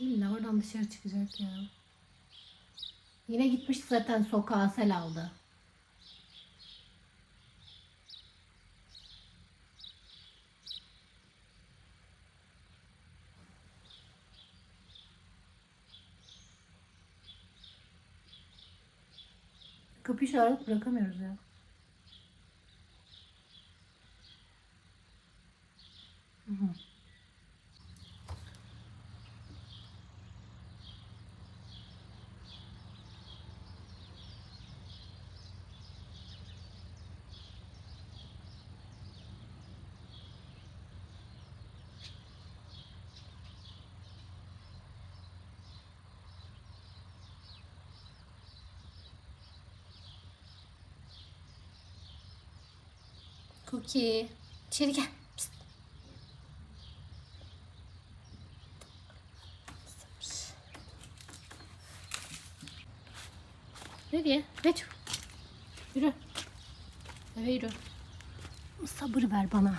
İlla oradan dışarı çıkacak ya. Yine gitmişti zaten sokağa, sel aldı. Kapıyı aralık bırakamıyoruz ya. Hı hı. Cookie. İçeri gel. Pişt. Nereye? Geç. Yürü. Eve yürü. Sabır ver bana.